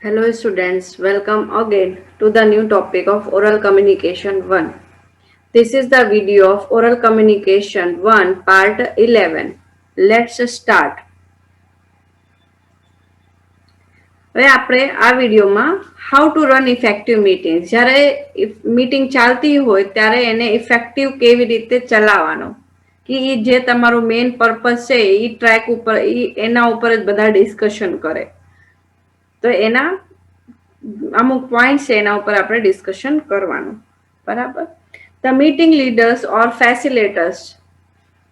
Hello students, welcome again to the new topic of Oral Communication 1. This is the video of Oral Communication 1 part 11. Let's start. હવે આપણે આ વિડીયોમાં how to run effective meeting, જ્યારે meeting ચાલતી હોય ત્યારે એને ઇફેક્ટિવ કેવી રીતે ચલાવવાનો, કે એ જે તમારું મેઇન પર્પઝ છે એ ટ્રેક ઉપર એના ઉપર જ બધા ડિસ્કશન કરે. તો એના અમુક પોઈન્ટ છે એના ઉપર આપણે ડિસ્કશન કરવાનું. બરાબર. The meeting leaders or facilitators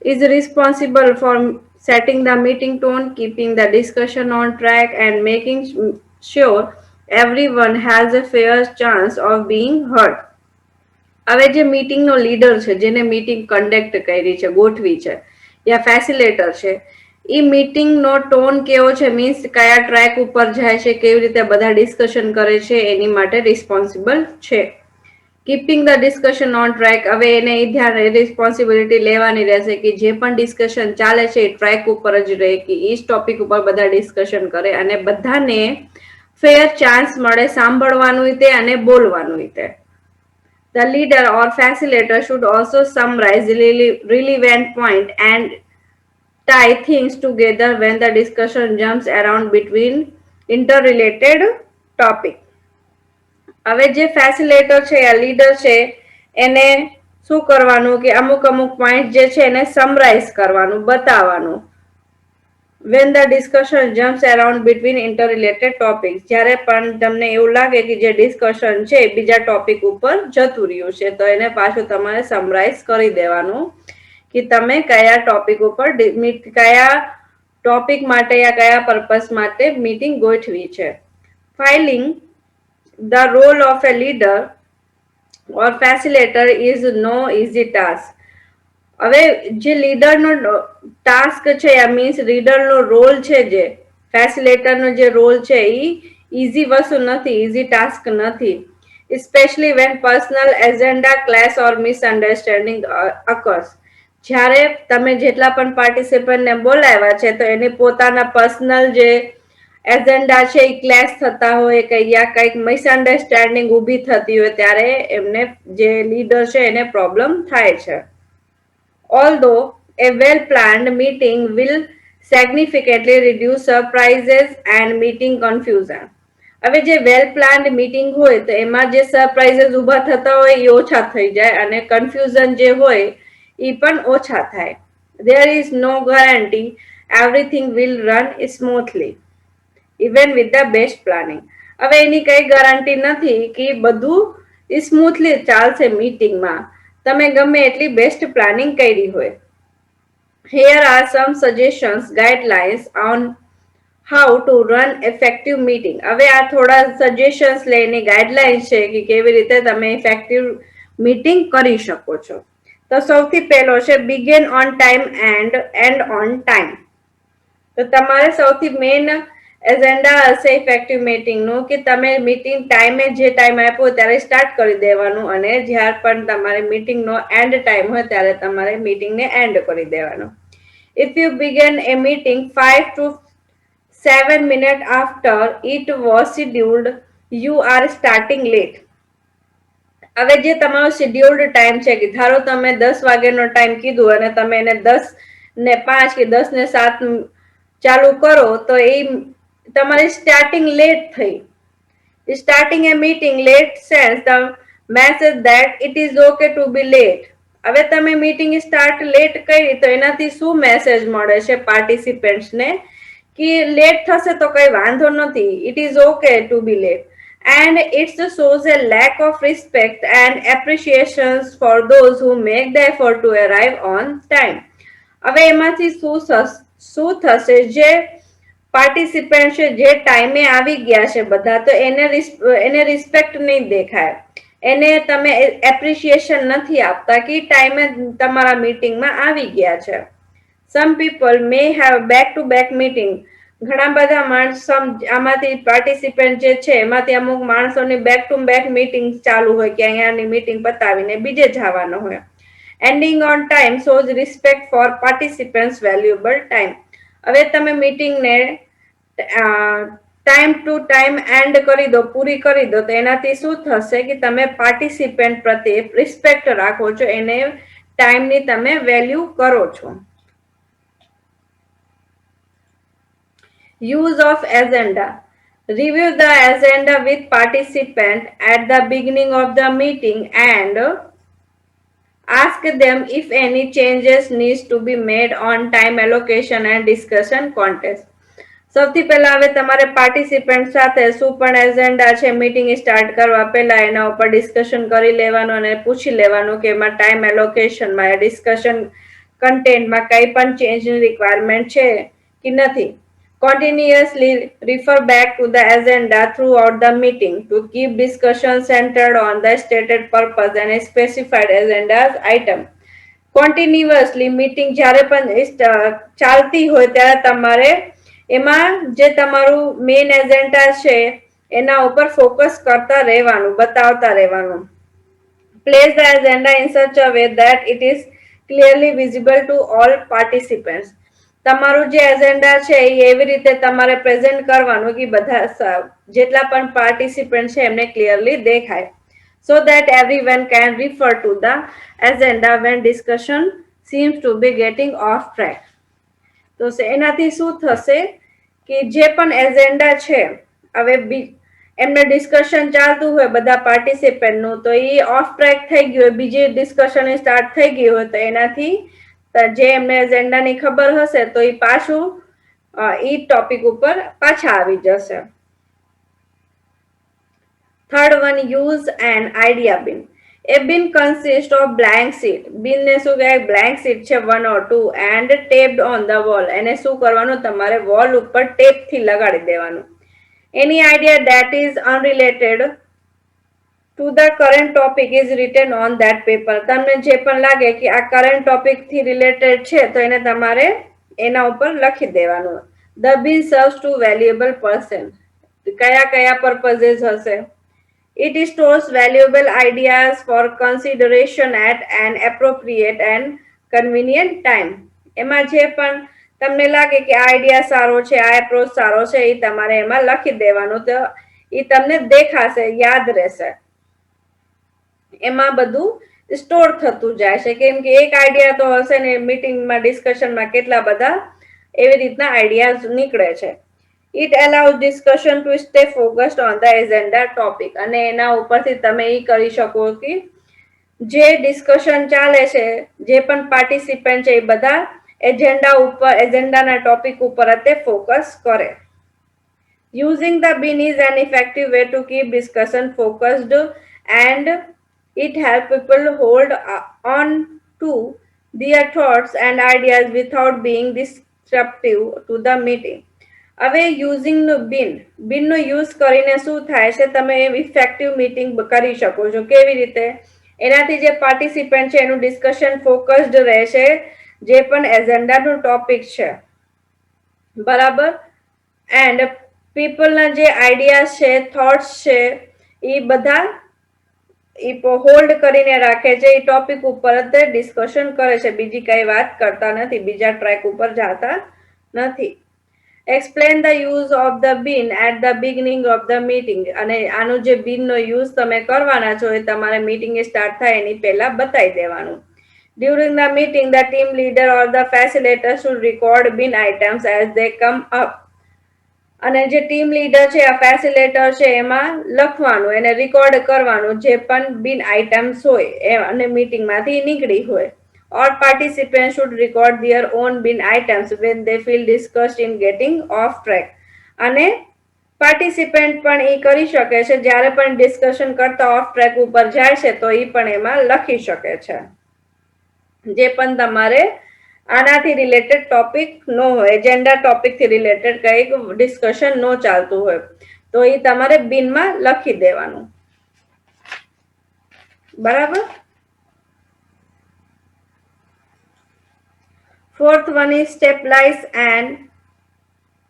is responsible for setting the meeting tone, keeping the discussion on track and making sure everyone has a fair chance of being heard. હવે જે મીટિંગનો લીડર છે, જેને મીટિંગ કન્ડક્ટ કરી છે, ગોઠવી છે, યા facilitator છે, એ મીટિંગનો tone કેવો છે, મીન્સ કયા ટ્રેક ઉપર જાય છે, કેવી રીતે બધા ડિસ્કશન કરે છે, એની માટે રિસ્પોન્સિબલ છે. Keeping the discussion on track, હવે એને એ ધ્યાન રિસ્પોન્સિબિલિટી લેવાની રહેશે કે જે પણ ડિસ્કશન ચાલે છે એ ટ્રેક ઉપર જ રહે, કે એ જ ટોપિક ઉપર બધા ડિસ્કશન કરે અને બધાને ફેર ચાન્સ મળે સાંભળવાનું તે અને બોલવાનું તે. The leader or facilitator should also summarize relevant point and tie things together when the discussion jumps around between interrelated topic. હવે જે ફેસિલેટર છે યા લીડર છે એને શું કરવાનું કે અમુક પોઈન્ટ જે છે એને સમરાઇઝ કરવાનું, બતાવવાનું. When the discussion jumps around between interrelated topics, જ્યારે પણ તમને એવું લાગે કે જે ડિસ્કશન છે બીજા ટોપિક ઉપર જતું રહ્યું છે તો એને પાછું તમારે સમરાઇઝ કરી દેવાનું કે તમે કયા ટોપિક ઉપર કયા ટોપિક માટે યા કયા પર્પસ માટે મીટિંગ ગોઠવી છે. Filing the role of a leader or facilitator is no easy task. હવે જે લીડરનો ટાસ્ક છે મીન્સ લીડરનો રોલ છે, જે ફેસિલેટરનો જે રોલ છે એ ઈઝી વસ્તુ નથી, ઈઝી ટાસ્ક નથી. especially when personal agenda clash or misunderstanding occurs. જ્યારે તમે જેટલા પણ પાર્ટિસિપન્ટને બોલાવ્યા છે તો એને પોતાના પર્સનલ જે એજન્ડા છે એ ક્લેશ થતા હોય કે યા કંઈક મિસઅન્ડરસ્ટેન્ડિંગ ઊભી થતી હોય ત્યારે એમને જે લીડર છે એને પ્રોબ્લેમ થાય છે. Although a well-planned meeting will significantly reduce surprises and meeting confusion. હવે જે વેલ પ્લાન્ડ મીટિંગ હોય તો એમાં જે સરપ્રાઇઝીસ ઊભા થતા હોય એ ઓછા થઈ જાય અને કન્ફ્યુઝન જે હોય એ પણ ઓછા થાય. There is no guarantee everything will run smoothly even with the best planning. હવે એની કઈ ગેરંટી નથી કે બધું સ્મૂથલી ચાલશે મીટિંગમાં, તમે ગમે એટલી બેસ્ટ પ્લાનિંગ કરી હોય. Here are some suggestions, guidelines on how to run effective meeting. હવે આ થોડા સજેશન્સ લઈને ગાઈડલાઇન્સ છે કે કેવી રીતે તમે ઇફેક્ટિવ મીટિંગ કરી શકો છો. તો સૌથી પહેલો છે begin on time and end on time. તો તમારે સૌથી મેઇન એજન્ડા હશે ઇફેક્ટિવ મીટિંગનું કે તમે મીટિંગ ટાઈમે જે ટાઈમ આપ્યો ત્યારે સ્ટાર્ટ કરી દેવાનું અને જ્યારે પણ તમારે મીટિંગનો એન્ડ ટાઈમ હોય ત્યારે તમારે મીટિંગને એન્ડ કરી દેવાનું. If you begin a meeting 5 to 7 minutes after it was scheduled, you are starting late. હવે જે તમારો શેડ્યુલ્ડ ટાઈમ છે કે ધારો તમે 10 વાગ્યાનો ટાઈમ કીધું અને તમે એને 10:05 કે 10:07 ચાલુ કરો તો એ તમારી સ્ટાર્ટિંગ લેટ થઈ. Starting a meeting late sends the message that it is okay to be late. હવે તમે મીટિંગ સ્ટાર્ટ લેટ કરી તો એનાથી શું મેસેજ મળે છે પાર્ટિસિપન્ટ્સને કે લેટ થશે તો કઈ વાંધો નથી, it is okay to be late. And it shows a lack of respect and appreciation for those who make the effort to arrive on time. હવે એમાંથી શું થશે, જે પાર્ટિસિપન્ટ છે જે ટાઈમે આવી ગયા છે બધા, તો એને રિસ્પેક્ટ નહીં દેખાય, એને તમે એપ્રિશિએશન નથી આપતા કે ટાઈમે તમારા મીટિંગમાં આવી ગયા છે. Some people may have back to back meeting. ઘણા બધા માણસો આમાંથી પાર્ટિસિપન્ટ જે છે એમાંથી અમુક માણસોની બેક ટુ બેક મીટિંગ ચાલુ હોય કે અહીંયાની મીટિંગ પતાવીને બીજે જવાનો હોય. Ending on time shows respect for participants' valuable time. હવે તમે મીટિંગને ટાઈમ ટુ ટાઈમ એન્ડ કરી દો, પૂરી કરી દો, તો એનાથી શું થશે કે તમે પાર્ટિસિપન્ટ પ્રત્યે રિસ્પેક્ટ રાખો છો, એને ટાઈમની તમે વેલ્યુ કરો છો. Use of agenda. Review the agenda with participant at the beginning of the meeting and ask them if any changes needs to be made on time allocation and discussion contest. સૌથી પહેલા હવે તમારે participant સાથે શું પણ agenda છે meeting start કરવા પહેલા એના ઉપર ડિસ્કશન કરી લેવાનું અને પૂછી લેવાનું કે એમાં ટાઈમ એલોકેશનમાં ડિસ્કશન કન્ટેન્ટમાં કઈ પણ ચેન્જની રિક્વાયરમેન્ટ છે કે નથી. Continuously refer back to the agenda throughout the meeting to keep discussion centered on the stated purpose and specified agenda's item. Continuously meeting જ્યારે પણ ચાલતી હોય ત્યારે તમારે એમાં જે તમારું મેઇન એજન્ડા છે એના ઉપર ફોકસ કરતા રહેવાનું, બતાવતા રહેવાનું. Place the agenda in such a way that it is clearly visible to all participants. તમારું જે એજન્ડા છે એ એવી રીતે તમારે પ્રેઝન્ટ કરવાનું કે બધા જેટલા પણ પાર્ટિસિપન્ટ છે એમને ક્લિયરલી દેખાય. So that everyone can refer to the agenda when discussion seems to be getting off track. તો એનાથી શું થશે કે જે પણ એજન્ડા છે હવે એમને ડિસ્કશન ચાલતું હોય બધા પાર્ટિસિપન્ટનું, તો એ ઓફ ટ્રેક થઈ ગયું હોય, બીજી ડિસ્કશન સ્ટાર્ટ થઈ ગઈ હોય, તો એનાથી જે એમને એજન્ડાની ખબર હશે તો એ પાછું એ ટોપિક ઉપર પાછા આવી જશે. Third one, use an idea બિન. A bin consists of blank sheet. Bin ને શું કહેવાય? blank sheet છે 1 or 2 and taped on the wall. એને શું કરવાનું? તમારે વોલ ઉપર ટેપ થી લગાડી દેવાનું. Any idea that is unrelated to the current topic is written on that paper. તમને જે પણ લાગે કે આ કરંટ ટોપિક થી રિલેટેડ છે તો એને તમારે એના ઉપર લખી દેવાનું. The bin serves to valuable person. કયા કયા પર્પઝેસ હશે? It stores valuable ideas for consideration at an appropriate and convenient time. એમાં જે પણ તમને લાગે કે આ આઈડિયા સારો છે, આ એપ્રોચ સારો છે, એ તમારે એમાં લખી દેવાનું, તો એ તમને દેખાશે, યાદ રહેશે. એમાં બધું સ્ટોર થતું જાય છે, કેમ કે એક આઈડિયા તો હશે ને મીટિંગમાં ડિસ્કશનમાં કેટલા બધા એવી રીતના આઈડિયાઝ નીકળે છે. It allows discussion to stay focused on the agenda topic. અને એના ઉપરથી તમે એ કરી શકો કે જે ડિસ્કશન ચાલે છે, જે પણ પાર્ટિસિપન્ટ છે એ બધા એજન્ડા ઉપર, એજન્ડાના ટોપિક ઉપર તે ફોકસ કરે. Using the bin is an effective way to keep discussion focused and it helps people hold on to their thoughts and ideas without being disruptive to the meeting. હવે using બિનનો use કરીને શું થાય છે, તમે effective meeting કરી શકો છો. કેવી રીતે? એનાથી જે પાર્ટિસિપન્ટ છે એનું ડિસ્કશન ફોકસ્ડ રહેશે, જે પણ એજન્ડાનું ટોપિક છે, બરાબર. એન્ડ પીપલના જે આઈડિયાઝ છે, થોટ્સ છે, એ બધા હોલ્ડ કરીને રાખે છે, એ ટોપિક ઉપર જ ડિસ્કશન કરે છે, બીજી કઈ વાત કરતા નથી, બીજા ટ્રેક ઉપર જતા નથી. Explain the use of the bin at the beginning of the meeting. અને આનો જે bin નો યુઝ તમે કરવાના છો એ તમારે મીટિંગ સ્ટાર્ટ થાય એની પહેલા બતાવી દેવાનું. During the meeting, the team leader or the facilitator should record bin items as they come up. અને જે ટીમ લીડર છે, આ ફેસિલેટર છે, એમાં લખવાનું, એને રેકોર્ડ કરવાનું જે પણ બિન આઇટમ્સ હોય અને મીટિંગમાંથી નીકળી હોય. All participants should record their own bin items when they feel discussed in getting off track. અને પાર્ટિસિપન્ટ પણ એ કરી શકે છે, જ્યારે પણ ડિસ્કશન કરતા ઓફ ટ્રેક ઉપર જાય છે તો એ પણ એમાં લખી શકે છે. જે પણ તમારે આનાથી રિલેટેડ ટોપિક નો હોય, એજન્ડા ટોપિક થી રિલેટેડ કઈક ડિસ્કશન નો ચાલતું હોય તો એ તમારે બિનમાં લખી દેવાનું, બરાબર. Fourth one is stabilize and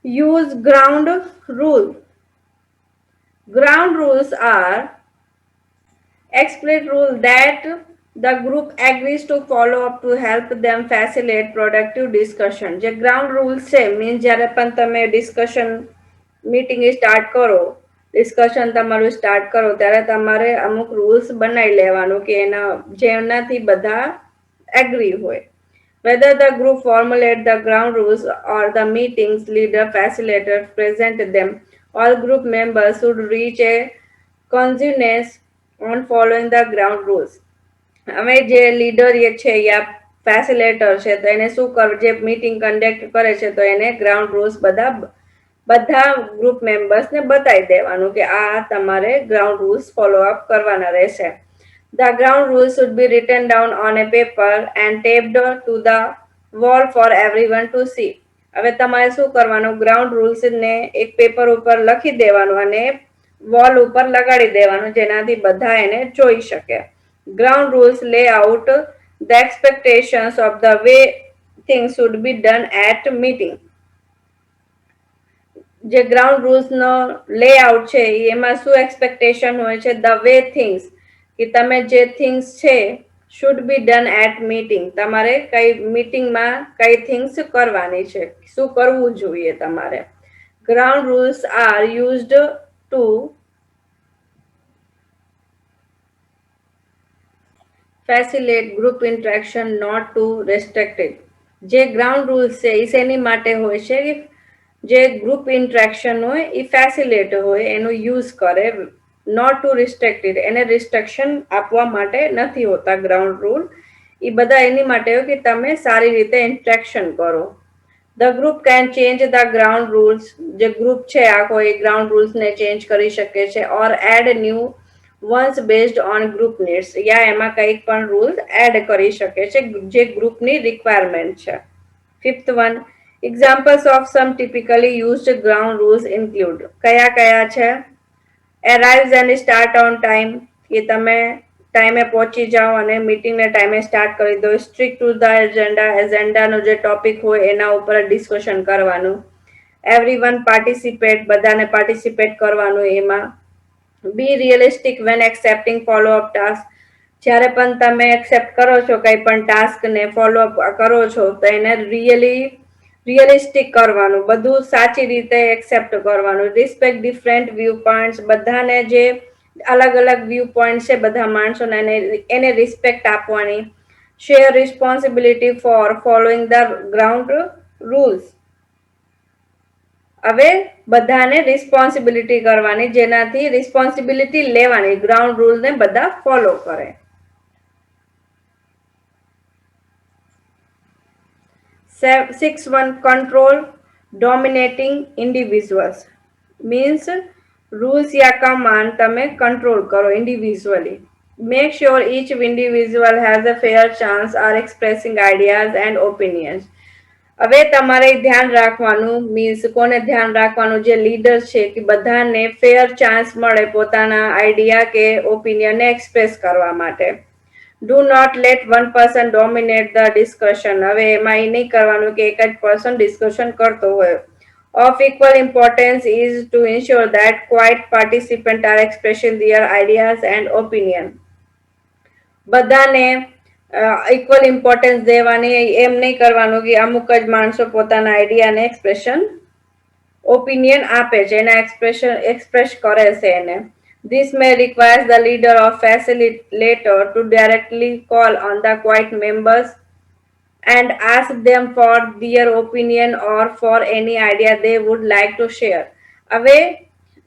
use ground rule. Ground rules are explicit rule that the group agrees to follow up to help them facilitate productive discussion. જે ગ્રાઉન્ડ રૂલ્સ છે મીન્સ જ્યારે પણ તમે ડિસ્કશન મીટિંગ સ્ટાર્ટ કરો, discussion તમારું start કરો, ત્યારે તમારે અમુક રૂલ્સ બનાવી લેવાનું કે જેનાથી બધા એગ્રી હોય. Whether the group formulate the ground rules or the meeting's leader facilitator present them, all group members should reach a consensus on following the ground rules. હવે જે લીડર છે યા ફેસિલેટર છે તો એને શું જે મીટિંગ કન્ડક્ટ કરે છે તો એને ગ્રાઉન્ડ રૂલ્સ બધા ગ્રુપ મેમ્બર્સને બતાવી દેવાનું કે આ તમારે ગ્રાઉન્ડ રૂલ્સ ફોલો અપ કરવાના રહેશે. The ground rules should be written down on a paper and taped to the wall for everyone to see. હવે તમારે શું કરવાનું, ગ્રાઉન્ડ રૂલ્સ ને એક પેપર ઉપર લખી દેવાનું અને વોલ ઉપર લગાડી દેવાનું, જેનાથી બધા એને જોઈ શકે. Ground rules lay out the expectations of the way things should be done at meeting. જે ગ્રાઉન્ડ રૂલ્સ નો લેઆઉટ છે એમાં શું એક્સપેક્ટેશન હોય છે, ધ વે થિંગ્સ, કે તમે જે થિંગ્સ છે should be done at meeting, તમારે કઈ મીટિંગમાં કઈ થિંગ્સ કરવાની છે, શું કરવું જોઈએ તમારે. Ground rules are used to facilitate group interaction, not to restrict it. જે ગ્રાઉન્ડ રૂલ્સ છે એ શેની માટે હોય છે કે જે ગ્રુપ ઇન્ટરેક્શન હોય એ ફેસિલિટેટ હોય એનું યુઝ કરે, નોટ ટુ રિસ્ટ્રિક્ટેડ, એને રિસ્ટ્રિક્શન આપવા માટે નથી હોતા ગ્રાઉન્ડ રૂલ. એ બધા એની માટે હોય કે તમે સારી રીતે ઇન્ટરેક્શન કરો. The group can change the ground rules, જે ગ્રુપ છે આખો એ ગ્રાઉન્ડ રૂલ્સને ચેન્જ કરી શકે છે, or add new ones based on group needs, યા એમાં કંઈક પણ રૂલ્સ એડ કરી શકે છે જે ગ્રુપની રિક્વાયરમેન્ટ છે. Fifth one, examples of sum typically used ground rules include. કયા છે? એરાઇવ્સ એન્ડ સ્ટાર્ટ ઓન ટાઈમ, કે તમે ટાઈમે પહોંચી જાઓ અને મીટિંગને ટાઈમે સ્ટાર્ટ કરી દો. સ્ટ્રિક ટુ ધ એજન્ડા, એજન્ડાનો જે ટોપિક હોય એના ઉપર ડિસ્કશન કરવાનું. એવરીવન પાર્ટિસિપેટ, બધાને પાર્ટિસિપેટ કરવાનું એમાં. Be realistic when accepting follow up task, જ્યારે પણ તમે એક્સેપ્ટ કરો છો કંઈ પણ ટાસ્કને ફોલો અપ કરો છો તો એને રિયલિસ્ટિક કરવાનું, બધું સાચી રીતે એક્સેપ્ટ કરવાનું. રિસ્પેક્ટ ડિફરન્ટ વ્યૂ પોઈન્ટ્સ, બધાને જે અલગ અલગ વ્યૂ પોઈન્ટ છે બધા માણસોને એને રિસ્પેક્ટ આપવાની. Share responsibility for following the ground rules, હવે બધાને રિસ્પોન્સિબિલિટી કરવાની, જેનાથી રિસ્પોન્સિબિલિટી લેવાની, ગ્રાઉન્ડ રૂલ ને બધા ફોલો કરે. 6.1 control dominating individuals, means rules या command તમે control કરો individually. Make sure each individual has a fair chance of expressing ideas and opinions. હવે તમારે ધ્યાન રાખવાનું, મીન્સ કોને ધ્યાન રાખવાનું, જે લીડર છે કે બધાને ફેર ચાન્સ મળે પોતાના આઈડિયા કે ઓપિનિયન એક્સપ્રેસ કરવા માટે. Do not let one person dominate the discussion, હવે એમાં એ નહીં કરવાનું કે એક જ પર્સન ડિસ્કશન કરતો હોય. Of equal importance is to ensure that quiet participants are expressing their ideas and opinion. બધાને ઇક્વલ ઇમ્પોર્ટન્સ દેવાની, એમ નહીં કરવાનું કે અમુક જ માણસો પોતાના આઈડિયાને એક્સપ્રેશન ઓપિનિયન આપે છે, એના એક્સપ્રેસ કરે છે એને. This may require the leader or facilitator to directly call on the quiet members and ask them for their opinion or for any idea they would like to share. હવે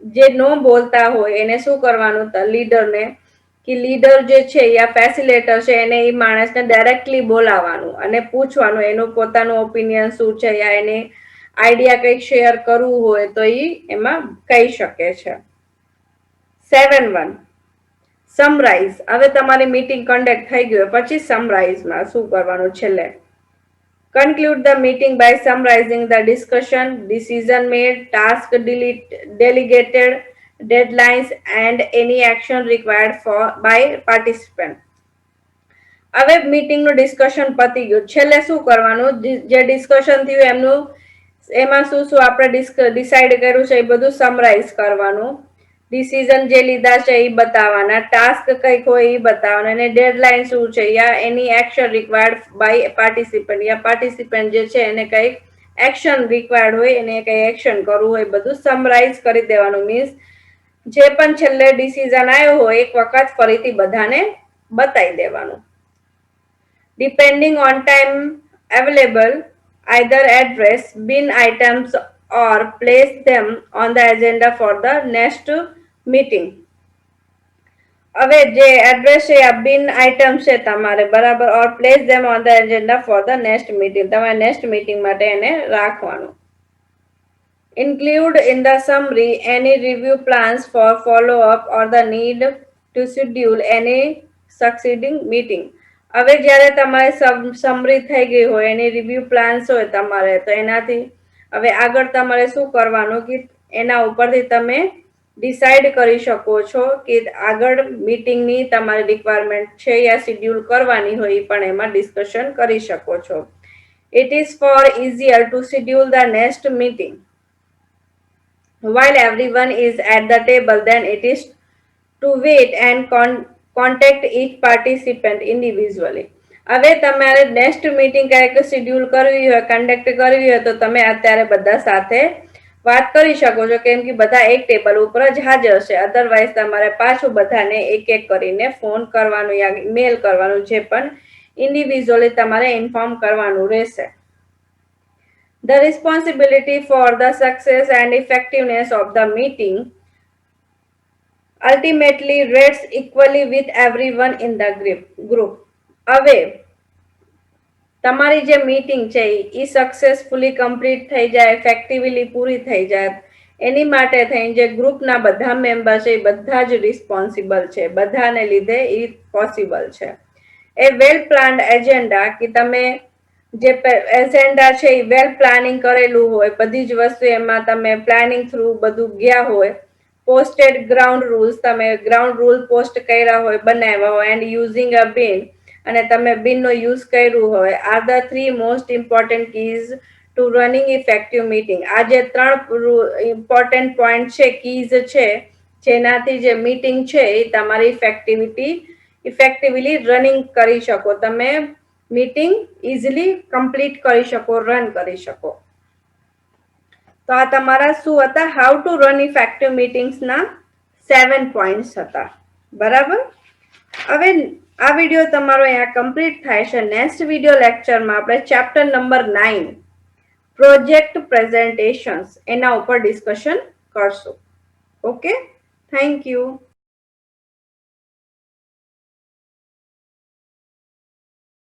જે નો બોલતા હોય એને શું કરવાનું, લીડરને, કે લીડર જે છે યા ફેસિલેટર છે એને એ માણસને ડાયરેક્ટલી બોલાવવાનું અને પૂછવાનું એનું પોતાનું ઓપિનિયન શું છે, યા એને આઈડિયા કંઈક શેર કરવું હોય તો એ એમાં કહી શકે છે. 7.1 સમરાઇઝ, હવે તમારી મીટિંગ કન્ડક્ટ થઈ ગયું પછી સમરાઇઝમાં શું કરવાનું છેલ્લે. Conclude the meeting by summarizing the discussion, decision made, task delegated, deadlines and any action required by participant. હવે મીટિંગનું ડિસ્કશન પતી ગયું, છેલ્લે શું કરવાનું, જે ડિસ્કશન થયું એમાં શું શું આપણે ડિસાઈડ કર્યું છે એ બધું સમરાઇઝ કરવાનું. ડિસિઝન જે લીધા છે એ બતાવવાના, ટાસ્ક કંઈક હોય એ બતાવવાના, અને ડેડલાઇન શું છે યા એની એક્શન રિક્વાયર્ડ બાય પાર્ટિસિપન્ટ, યા પાર્ટિસિપન્ટ જે છે એને કંઈક એક્શન રિક્વાયર્ડ હોય એને કઈ એક્શન કરવું હોય બધું સમરાઇઝ કરી દેવાનું. મીન્સ જે પણ છેલ્લે ડિસિઝન આવ્યો હોય એક વખત ફરીથી બધાને બતાવી દેવાનું. Depending on time available either address bin items or place them on the agenda for the next meeting. હવે જે એડ્રેસ છે આ બિન આઇટમ છે તમારે બરાબર or place them on the agenda for the next meeting. તમારે નેક્સ્ટ મીટિંગ માટે એને રાખવાનું. Include in the summary any review plans for follow-up or the need to schedule any succeeding meeting. હવે જ્યારે તમારે સમરી થઈ ગઈ હોય એની રિવ્યુ પ્લાન્સ હોય તમારે તો એનાથી હવે આગળ તમારે શું કરવાનું કે એના ઉપરથી તમે ડિસાઇડ કરી શકો છો કે આગળ મીટિંગની તમારી રિક્વાયરમેન્ટ છે યા શેડ્યુલ કરવાની હોય એ પણ એમાં ડિસ્કશન કરી શકો છો. It is for easier to schedule the next meeting while everyone is at the table then it is to wait and contact each participant individually. હવે તમારે નેક્સ્ટ મીટિંગ કંઈક શેડ્યુલ કરવી હોય કન્ડક્ટ કરવી હોય તો તમે અત્યારે બધા સાથે વાત કરી શકો છો કેમ કે બધા એક ટેબલ ઉપર જ હાજર છે. અધરવાઇઝ તમારે પાછું બધાને એક એક કરીને ફોન કરવાનું યા મેલ કરવાનું જે પણ ઇન્ડિવિજ્યુઅલી તમારે ઇન્ફોર્મ કરવાનું રહેશે. The responsibility for the success and effectiveness of the meeting ultimately rests equally with everyone in the group. હવે તમારી જે મીટિંગ છે એ સક્સેસફુલી કમ્પ્લીટ થઈ જાય ઇફેક્ટિવલી પૂરી થઈ જાય એની માટે થઈને જે ગ્રુપના બધા મેમ્બર છે એ બધા જ રિસ્પોન્સિબલ છે. બધાને લીધે એ પોસિબલ છે. એ વેલ પ્લાન્ડ એજન્ડા કે તમે જે એજન્ડા છે એ વેલ પ્લાનિંગ કરેલું હોય બધી જ વસ્તુ એમાં તમે પ્લાનિંગ થ્રુ બધું ગયા હોય. પોસ્ટેડ ગ્રાઉન્ડ રૂલ્સ તમે ગ્રાઉન્ડ રૂલ પોસ્ટ કર્યા હોય બનાવ્યા હોય એન્ડ યુઝિંગ અ બિન અને તમે બિનનો યુઝ કર્યું હોય are the 3 most important keys to running effective meeting. આ જે 3 ઇમ્પોર્ટન્ટ પોઈન્ટ છે કીઝ છે જેનાથી જે મીટિંગ છે એ તમારી ઇફેક્ટિવલી રનિંગ કરી શકો. તમે મીટિંગ ઇઝીલી કમ્પ્લીટ કરી શકો રન કરી શકો. તો આ તમારા શું હતા હાઉ ટુ રન ઇફેક્ટિવ મીટિંગ્સના 7 પોઈન્ટ્સ હતા બરાબર. હવે આ વિડીયો તમારો અહીંયા કમ્પ્લીટ થાય છે. નેક્સ્ટ વિડીયો લેક્ચરમાં આપણે ચેપ્ટર નંબર 9 પ્રોજેક્ટ પ્રેઝન્ટેશન્સ એના ઉપર ડિસ્કશન કરશું. Okay, thank you.